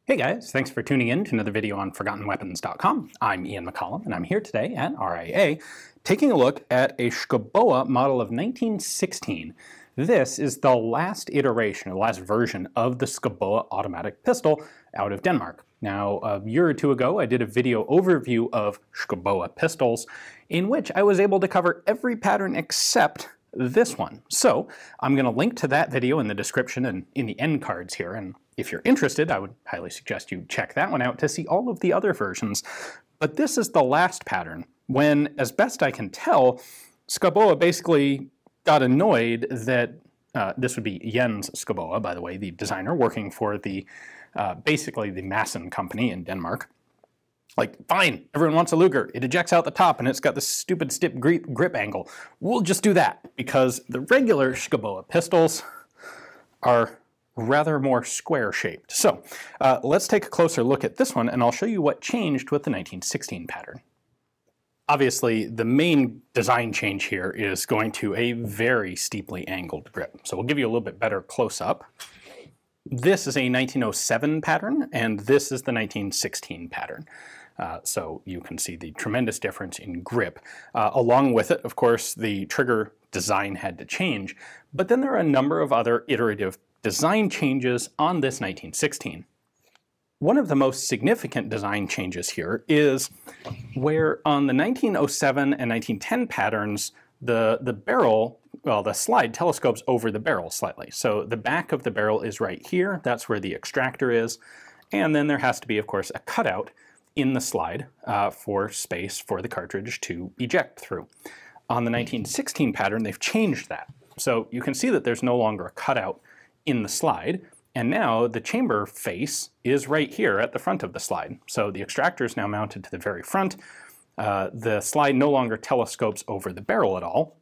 Hey guys, thanks for tuning in to another video on ForgottenWeapons.com. I'm Ian McCollum, and I'm here today at RIA taking a look at a Schouboe model of 1916. This is the last iteration, or the last version of the Schouboe automatic pistol out of Denmark. Now, a year or two ago, I did a video overview of Schouboe pistols in which I was able to cover every pattern except this one. So I'm going to link to that video in the description and in the end cards here, and if you're interested, I would highly suggest you check that one out to see all of the other versions. But this is the last pattern, when, as best I can tell, Schouboe basically got annoyed that, this would be Jens Schouboe, by the way, the designer working for the, basically the Madsen company in Denmark. Like, fine, everyone wants a Luger. It ejects out the top and it's got this stupid stiff grip angle. We'll just do that, because the regular Schouboe pistols are rather more square-shaped. So let's take a closer look at this one, and I'll show you what changed with the 1916 pattern. Obviously, the main design change here is going to a very steeply angled grip. So we'll give you a little bit better close-up. This is a 1907 pattern, and this is the 1916 pattern. So you can see the tremendous difference in grip. Along with it, of course, the trigger design had to change, but then there are a number of other iterative design changes on this 1916. One of the most significant design changes here is where on the 1907 and 1910 patterns, the barrel, well, the slide telescopes over the barrel slightly. So the back of the barrel is right here. That's where the extractor is. And then there has to be, of course, a cutout in the slide for space for the cartridge to eject through. On the 1916 pattern, they've changed that. So you can see that there's no longer a cutout in the slide, and now the chamber face is right here at the front of the slide. So the extractor is now mounted to the very front. The slide no longer telescopes over the barrel at all.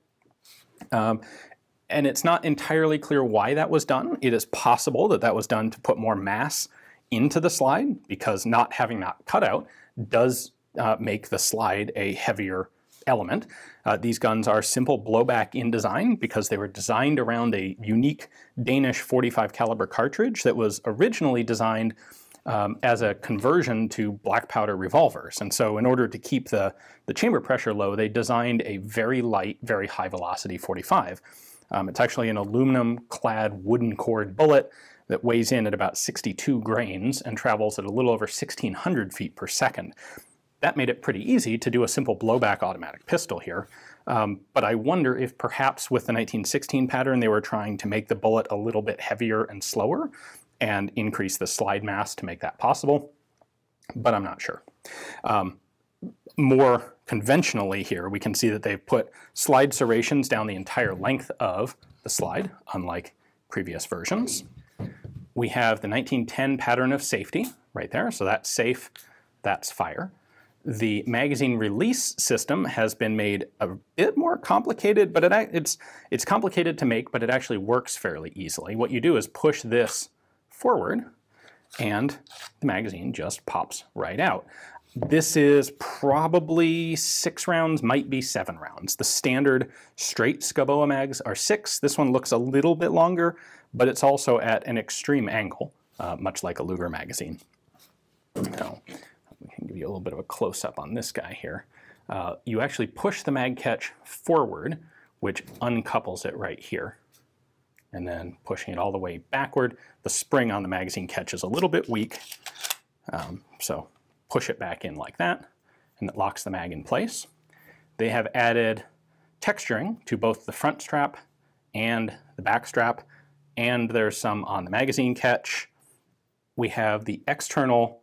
And it's not entirely clear why that was done. It is possible that that was done to put more mass into the slide, because not having that cutout does make the slide a heavier element. These guns are simple blowback in design because they were designed around a unique Danish 45 caliber cartridge that was originally designed as a conversion to black powder revolvers. And so in order to keep the chamber pressure low, they designed a very light, very high velocity 45. It's actually an aluminum clad wooden cored bullet that weighs in at about 62 grains and travels at a little over 1,600 feet per second. That made it pretty easy to do a simple blowback automatic pistol here. But I wonder if perhaps with the 1916 pattern they were trying to make the bullet a little bit heavier and slower and increase the slide mass to make that possible. But I'm not sure. More conventionally here, we can see that they've put slide serrations down the entire length of the slide, unlike previous versions. We have the 1910 pattern of safety right there. So that's safe, that's fire. The magazine release system has been made a bit more complicated, but it's complicated to make, but it actually works fairly easily. What you do is push this forward, and the magazine just pops right out. This is probably 6 rounds, might be 7 rounds. The standard straight Schouboe mags are 6. This one looks a little bit longer, but it's also at an extreme angle, much like a Luger magazine. So, we can give you a little bit of a close-up on this guy here. You actually push the mag catch forward, which uncouples it right here. And then pushing it all the way backward, the spring on the magazine catch is a little bit weak. So push it back in like that, and it locks the mag in place. They have added texturing to both the front strap and the back strap, and there's some on the magazine catch. We have the external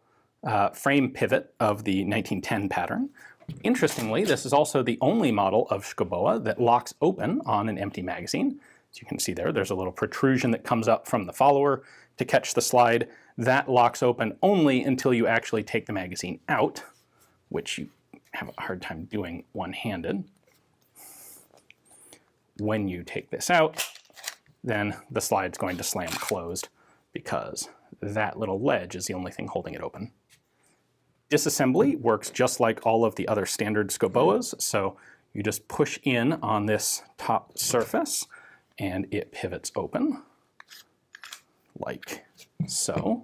frame pivot of the 1910 pattern. Interestingly, this is also the only model of Schouboe that locks open on an empty magazine. As you can see there, there's a little protrusion that comes up from the follower to catch the slide. That locks open only until you actually take the magazine out, which you have a hard time doing one-handed. When you take this out, then the slide's going to slam closed because that little ledge is the only thing holding it open. Disassembly works just like all of the other standard Schouboes, so you just push in on this top surface and it pivots open like so.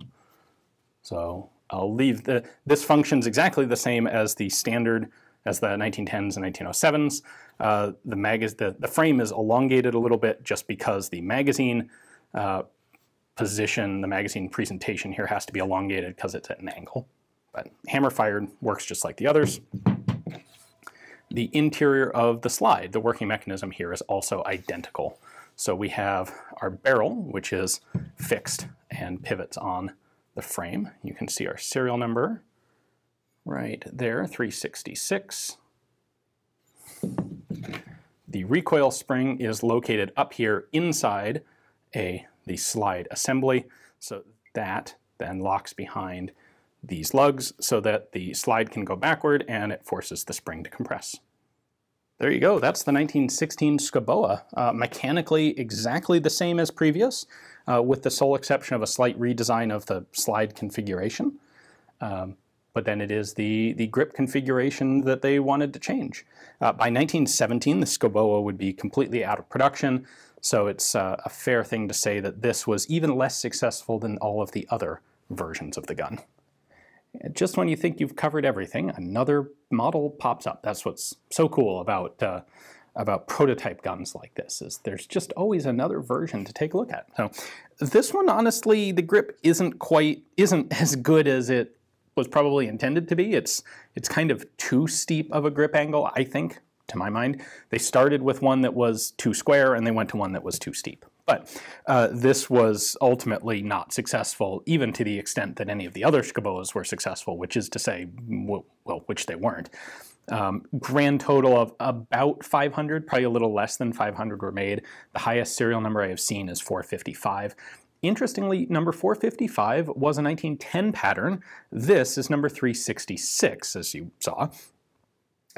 So I'll leave this functions exactly the same as the standard, as the 1910s and 1907s. The frame is elongated a little bit just because the magazine position, the magazine presentation here has to be elongated because it's at an angle. But hammer fired works just like the others. The interior of the slide, the working mechanism here, is also identical. So we have our barrel, which is fixed and pivots on the frame. You can see our serial number right there, 366. The recoil spring is located up here inside the slide assembly, so that then locks behind these lugs so that the slide can go backward and it forces the spring to compress. There you go, that's the 1916 Schouboe. Mechanically exactly the same as previous, with the sole exception of a slight redesign of the slide configuration. But then it is the grip configuration that they wanted to change. By 1917, the Schouboe would be completely out of production, so it's a fair thing to say that this was even less successful than all of the other versions of the gun. Just when you think you've covered everything, another model pops up. That's what's so cool about prototype guns like this, is there's just always another version to take a look at. So this one, honestly, the grip isn't as good as it was probably intended to be. It's kind of too steep of a grip angle, I think, to my mind. They started with one that was too square and they went to one that was too steep. But this was ultimately not successful, even to the extent that any of the other Schouboes were successful, which is to say, well, which they weren't. Grand total of about 500, probably a little less than 500 were made. The highest serial number I have seen is 455. Interestingly, number 455 was a 1910 pattern. This is number 366, as you saw,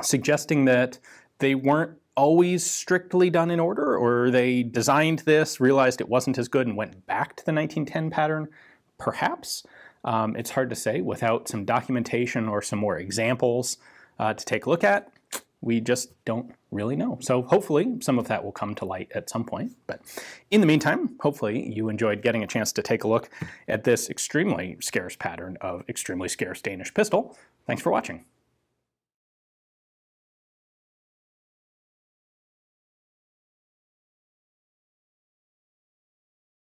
suggesting that they weren't always strictly done in order, or they designed this, realized it wasn't as good, and went back to the 1910 pattern, perhaps. It's hard to say without some documentation or some more examples to take a look at. We just don't really know. So hopefully some of that will come to light at some point. But in the meantime, hopefully you enjoyed getting a chance to take a look at this extremely scarce pattern of extremely scarce Danish pistol. Thanks for watching.